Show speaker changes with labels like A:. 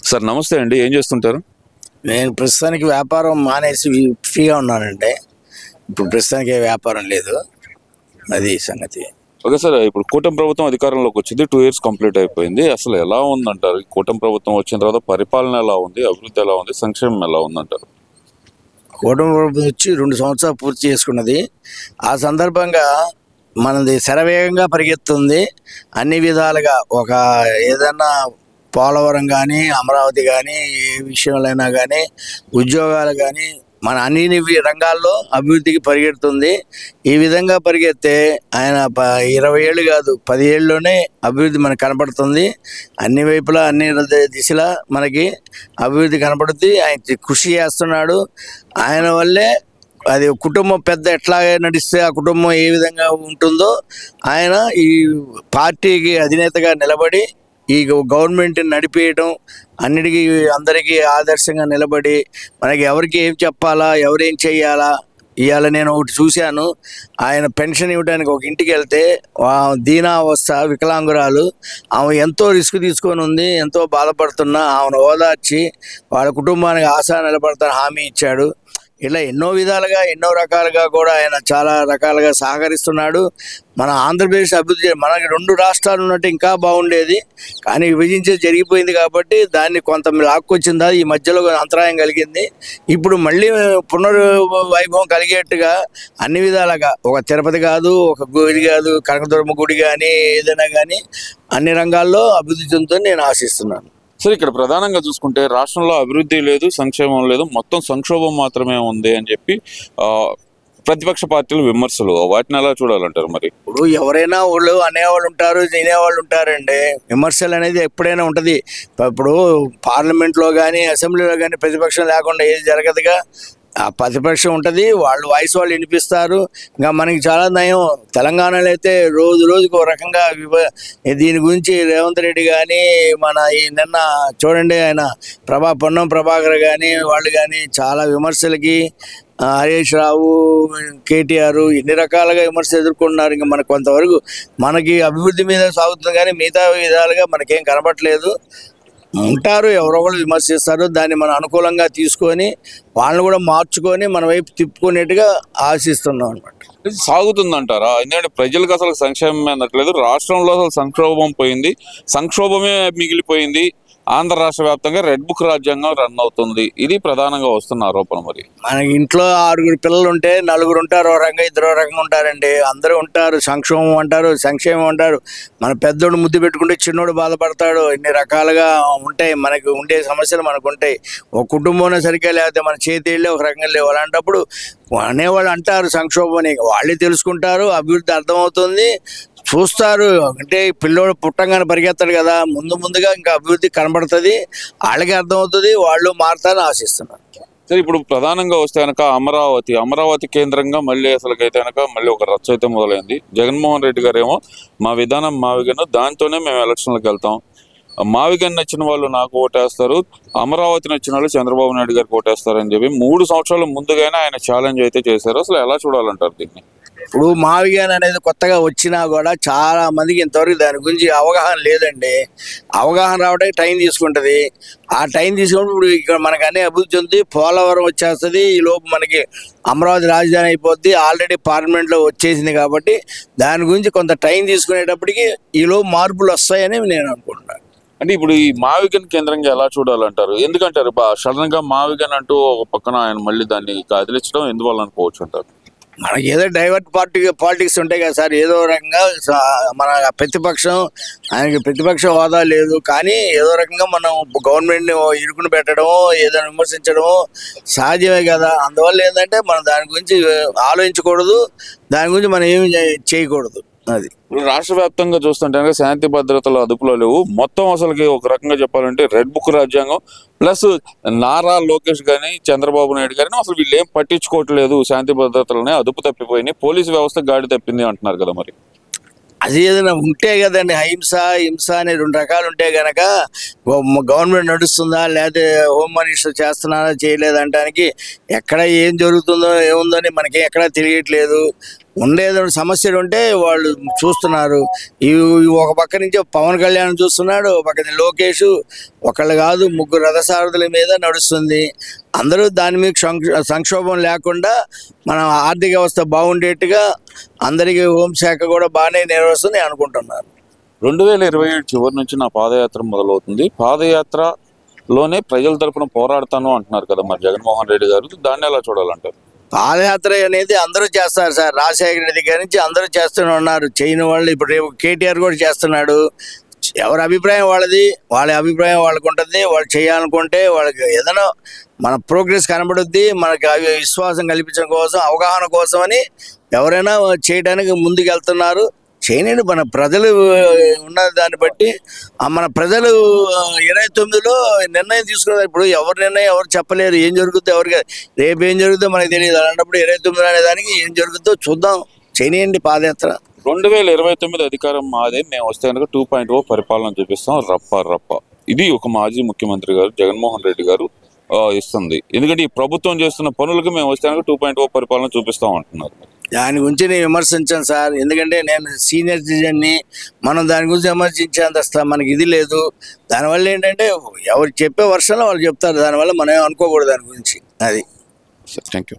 A: Sir నమస్తే అండి. ఏం చేస్తుంటారు?
B: నేను ప్రస్తుతానికి వ్యాపారం మానేసి ఫ్రీగా ఉన్నానండి. ఇప్పుడు ప్రస్తుతానికి ఏ వ్యాపారం లేదు. అది సంగతి.
A: ఓకే సార్, ఇప్పుడు కూటమి ప్రభుత్వం అధికారంలోకి వచ్చింది. 2 years కంప్లీట్ అయిపోయింది. అసలు ఎలా ఉందంటారు? ఈ కూటమి ప్రభుత్వం వచ్చిన తర్వాత పరిపాలన ఎలా ఉంది, అభివృద్ధి ఎలా ఉంది, సంక్షేమం ఎలా ఉందంటారు?
B: కూటమి ప్రభుత్వం వచ్చి 2 సంవత్సరాలు పూర్తి చేసుకున్నది. ఆ సందర్భంగా మనది శరవేగంగా పరిగెత్తుంది. అన్ని విధాలుగా ఏదన్నా పోలవరం కానీ, అమరావతి కానీ, ఏ విషయంలో కానీ, ఉద్యోగాలు కానీ, మన అన్ని రంగాల్లో అభివృద్ధికి పరిగెడుతుంది. ఈ విధంగా పరిగెత్తే ఆయన 20 ఏళ్ళు కాదు, 10 ఏళ్ళలోనే అభివృద్ధి మనకు కనపడుతుంది. అన్ని వైపులా, అన్ని దిశలా మనకి అభివృద్ధి కనపడుతుంది. ఆయన కృషి చేస్తున్నాడు. ఆయన వల్లే అది కుటుంబం ఎట్లాగే నడిస్తే ఆ కుటుంబం ఏ విధంగా ఉంటుందో ఆయన ఈ పార్టీకి అధినేతగా నిలబడి ఈ గవర్నమెంట్ని నడిపేయడం, అన్నిటికీ అందరికీ ఆదర్శంగా నిలబడి మనకి ఎవరికి ఏం చెప్పాలా, ఎవరేం చెయ్యాలా. ఇవాళ నేను ఒకటి చూశాను. ఆయన పెన్షన్ ఇవ్వడానికి ఒక ఇంటికి వెళ్తే దీనావస్థ వికలాంగురాలు, ఆమె ఎంతో రిస్క్ తీసుకొని ఉంది, ఎంతో బాధపడుతున్నా ఆమెను ఓదార్చి వాళ్ళ కుటుంబానికి ఆశ నిలబడతాను హామీ ఇచ్చాడు. ఇలా ఎన్నో విధాలుగా, ఎన్నో రకాలుగా కూడా ఆయన చాలా రకాలుగా సహకరిస్తున్నాడు. మన ఆంధ్రప్రదేశ్ అభివృద్ధి, మనకి 2 రాష్ట్రాలు ఉన్నట్టు ఇంకా బాగుండేది, కానీ విభజించి జరిగిపోయింది కాబట్టి దాన్ని కొంత లాక్కొచ్చిందా ఈ మధ్యలో అంతరాయం కలిగింది. ఇప్పుడు మళ్ళీ పునర్వైభవం కలిగేట్టుగా అన్ని విధాలుగా, ఒక తిరుపతి కాదు, ఒక గుడి కాదు, కనకదుర్గమ్మ గుడి కానీ, ఏదైనా కానీ అన్ని రంగాల్లో అభివృద్ధి చెందుతుందని నేను ఆశిస్తున్నాను.
A: సార్, ఇక్కడ ప్రధానంగా చూసుకుంటే రాష్ట్రంలో అభివృద్ధి లేదు, సంక్షేమం లేదు, మొత్తం సంక్షోభం మాత్రమే ఉంది అని చెప్పి ప్రతిపక్ష పార్టీలు విమర్శలు. వాటిని ఎలా చూడాలంటారు? మరి
B: ఇప్పుడు ఎవరైనా వాళ్ళు అనేవాళ్ళు ఉంటారు, తినేవాళ్ళు ఉంటారండి. విమర్శలు అనేది ఎప్పుడైనా ఉంటుంది. ఇప్పుడు పార్లమెంట్లో కానీ, అసెంబ్లీలో కానీ ప్రతిపక్షం లేకుండా ఏది జరగదుగా. ఆ ప్రతిపక్షం ఉంటుంది, వాళ్ళు వాయిస్ వాళ్ళు వినిపిస్తారు. ఇంకా మనకి చాలా నయం. తెలంగాణలో అయితే రోజుకు ఒక రకంగా దీని గురించి రేవంత్ రెడ్డి కానీ, మన ఈ నిన్న చూడండి ఆయన పొన్నం ప్రభాకర్ కానీ, వాళ్ళు కానీ చాలా విమర్శలకి, హరీష్ రావు, కేటీఆర్ ఎన్ని రకాలుగా విమర్శలు ఎదుర్కొన్నారు. ఇంకా మనకు కొంతవరకు మనకి అభివృద్ధి మీద సాగుతుంది, కానీ మిగతా విధాలుగా మనకేం కనబడట్లేదు. ఉంటారు, ఎవరొకరు విమర్శిస్తారు. దాన్ని మనం అనుకూలంగా తీసుకొని వాళ్ళని కూడా మార్చుకొని మన వైపు తిప్పుకునేట్టుగా ఆశిస్తున్నాం అనమాట.
A: సాగుతుందంటారా? ఎందుకంటే ప్రజలకు అసలు సంక్షేమమే అందట్లేదు. రాష్ట్రంలో అసలు సంక్షోభం పోయింది, సంక్షోభమే మిగిలిపోయింది. ఆంధ్ర రాష్ట్ర వ్యాప్తంగా రెడ్ బుక్ రాజ్యాంగం రన్ అవుతుంది. ఇది ప్రధానంగా వస్తున్న ఆరోపణ. మరి
B: మనకి ఇంట్లో 6 పిల్లలు ఉంటే 4 ఉంటారు ఒక రకంగా, 2 రకంగా ఉంటారండి. అందరూ ఉంటారు. సంక్షోభం అంటారు, సంక్షేమం అంటారు. మన పెద్దోడు ముద్దు పెట్టుకుంటే చిన్నోడు బాధపడతాడు. ఇన్ని రకాలుగా ఉంటాయి. మనకు ఉండే సమస్యలు మనకు ఉంటాయి. ఒక కుటుంబంలో సరిగ్గా లేకపోతే మన చేతి వెళ్ళి ఒక రకంగా లేవు. అలాంటప్పుడు అనేవాళ్ళు అంటారు సంక్షోభం అని. వాళ్ళే తెలుసుకుంటారు, అభివృద్ధి అర్థమవుతుంది, చూస్తారు. అంటే పిల్లోడు పుట్టంగానే పరిగెత్తాడు కదా, ముందుగా ఇంకా అభివృద్ధి కనబడుతుంది, వాళ్ళకి అర్థమవుతుంది, వాళ్ళు మారుతారని ఆశిస్తున్నారు.
A: సరే, ఇప్పుడు ప్రధానంగా వస్తే కనుక అమరావతి కేంద్రంగా మళ్ళీ అసలుకైతే కనుక మళ్ళీ ఒక రచ్చ అయితే మొదలైంది. జగన్మోహన్ రెడ్డి గారు ఏమో మా విధానం మా విధానం, దాంతోనే మేము ఎలక్షన్లకు వెళ్తాం, మావిగన్ నచ్చిన వాళ్ళు నాకు ఓటేస్తారు, అమరావతి నచ్చిన వాళ్ళు చంద్రబాబు నాయుడు గారికి ఓటేస్తారని చెప్పి 3 సంవత్సరాల ముందుగానే ఆయన ఛాలెంజ్ అయితే చేశారు. అసలు ఎలా చూడాలంటారు దీన్ని?
B: ఇప్పుడు మావిగాన్ అనేది కొత్తగా వచ్చినా కూడా చాలా మందికి ఇంతవరకు దాని గురించి అవగాహన లేదండి. అవగాహన రావడానికి టైం తీసుకుంటుంది. ఆ టైం తీసుకున్నప్పుడు ఇప్పుడు ఇక్కడ మనకు అన్ని అభివృద్ధి ఉంది. పోలవరం వచ్చేస్తుంది, ఈ లోపు మనకి అమరావతి రాజధాని అయిపోద్ది. ఆల్రెడీ పార్లమెంట్లో వచ్చేసింది కాబట్టి దాని గురించి కొంత టైం తీసుకునేటప్పటికి ఈలోపు మార్పులు వస్తాయని నేను అనుకుంటున్నాను.
A: అంటే ఇప్పుడు ఈ మావిగన్ కేంద్రంగా ఎలా చూడాలంటారు? ఎందుకంటారు సడన్ గా మావిగన్ అంటూ ఒక పక్కన ఆయన మళ్ళీ దాన్ని కదిలించడం ఎందువల్ల అనుకోవచ్చు అంటారు?
B: మనకి ఏదో డైవర్ట్ పాలిటిక్స్ ఉంటాయి కదా సార్. ఏదో రకంగా మన ప్రతిపక్షం, ఆయనకి ప్రతిపక్ష హోదా లేదు, కానీ ఏదో రకంగా మనం గవర్నమెంట్ని ఇరుకుని పెట్టడం, ఏదైనా విమర్శించడం సహజమే కదా. అందువల్ల ఏంటంటే మనం దాని గురించి ఆలోచించకూడదు, దాని గురించి మనం ఏమి చేయకూడదు. అది
A: రాష్ట్ర వ్యాప్తంగా చూస్తుంటే శాంతి భద్రతలు అదుపులో లేవు. మొత్తం అసలుకి ఒక రకంగా చెప్పాలంటే రెడ్ బుక్ రాజ్యాంగం ప్లస్ నారా లోకేష్ గాని, చంద్రబాబు నాయుడు గారిని అసలు వీళ్ళు ఏం పట్టించుకోవట్లేదు. శాంతి భద్రతలనే అదుపు తప్పిపోయినాయి, పోలీసు వ్యవస్థ గాడి తప్పింది అంటున్నారు కదా. మరి
B: అది ఏదైనా ఉంటే కదండి, హింస అనే 2 రకాలు ఉంటే గనక గవర్నమెంట్ నడుస్తుందా, లేకపోతే హోమ్ మినిస్టర్ చేస్తున్నారా చేయలేదంటానికి ఎక్కడ ఏం జరుగుతుందో ఏముందని మనకి ఎక్కడా తెలియట్లేదు. ఉండేది సమస్యలు ఉంటే వాళ్ళు చూస్తున్నారు. ఈ ఈ ఒక పక్క నుంచి పవన్ కళ్యాణ్ చూస్తున్నాడు, ఒక పక్క నుంచి లోకేష్, ఒకళ్ళు కాదు ముగ్గురు రథసారథుల మీద నడుస్తుంది. అందరూ దాని మీద సంక్షోభం లేకుండా మన ఆర్థిక వ్యవస్థ బాగుండేట్టుగా అందరికీ హోంశాఖ కూడా బాగానే నిర్వహిస్తుంది అనుకుంటున్నాను.
A: 2027 చివరి నుంచి నా పాదయాత్ర మొదలవుతుంది. పాదయాత్రలోనే ప్రజల తరపున పోరాడతాను అంటున్నారు కదా మరి జగన్మోహన్ రెడ్డి గారు, దాన్ని ఎలా చూడాలంటారు?
B: పాదయాత్ర అనేది అందరూ చేస్తారు సార్. రాజశేఖర రెడ్డి దగ్గర నుంచి అందరూ చేస్తూనే ఉన్నారు. చేయని వాళ్ళు ఇప్పుడు రేపు కేటీఆర్ కూడా చేస్తున్నాడు. ఎవరి అభిప్రాయం వాళ్ళది, వాళ్ళ అభిప్రాయం వాళ్ళకు ఉంటుంది. వాళ్ళు చేయాలనుకుంటే వాళ్ళకి ఏదైనా మన ప్రోగ్రెస్ కనబడుద్ది, మనకి విశ్వాసం కల్పించడం కోసం, అవగాహన కోసం అని ఎవరైనా చేయడానికి ముందుకు వెళ్తున్నారు. చేయనండి, మన ప్రజలు ఉన్న దాన్ని బట్టి మన ప్రజలు 29లో నిర్ణయం తీసుకున్నారు. ఇప్పుడు ఎవరి నిర్ణయం ఎవరు చెప్పలేరు. ఏం జరుగుతుందో ఎవరికి రేపు ఏం జరుగుతుందో మనకి తెలియదు. అలాంటప్పుడు 29 అనే దానికి ఏం జరుగుతుందో చూద్దాం. చేయనియండి పాదయాత్ర.
A: 2029 అధికారం మాదే, మేము వస్తే కనుక 2.0 పరిపాలన చూపిస్తాం రప్ప. ఇది ఒక మాజీ ముఖ్యమంత్రి గారు జగన్మోహన్ రెడ్డి గారు ఇస్తుంది. ఎందుకంటే ఈ ప్రభుత్వం చేస్తున్న పనులకు మేము వస్తే కనుక 2.0 పరిపాలన చూపిస్తాం అంటున్నారు.
B: దాని గురించి నేను విమర్శించాను సార్. ఎందుకంటే నేను సీనియర్ సిటిజన్ని, మనం దాని గురించి విమర్శించేంత మనకి ఇది లేదు. దానివల్ల ఏంటంటే ఎవరు చెప్పే వర్షంలో వాళ్ళు చెప్తారు, దానివల్ల మనం ఏం అనుకోకూడదు దాని గురించి. అది.
A: Thank you.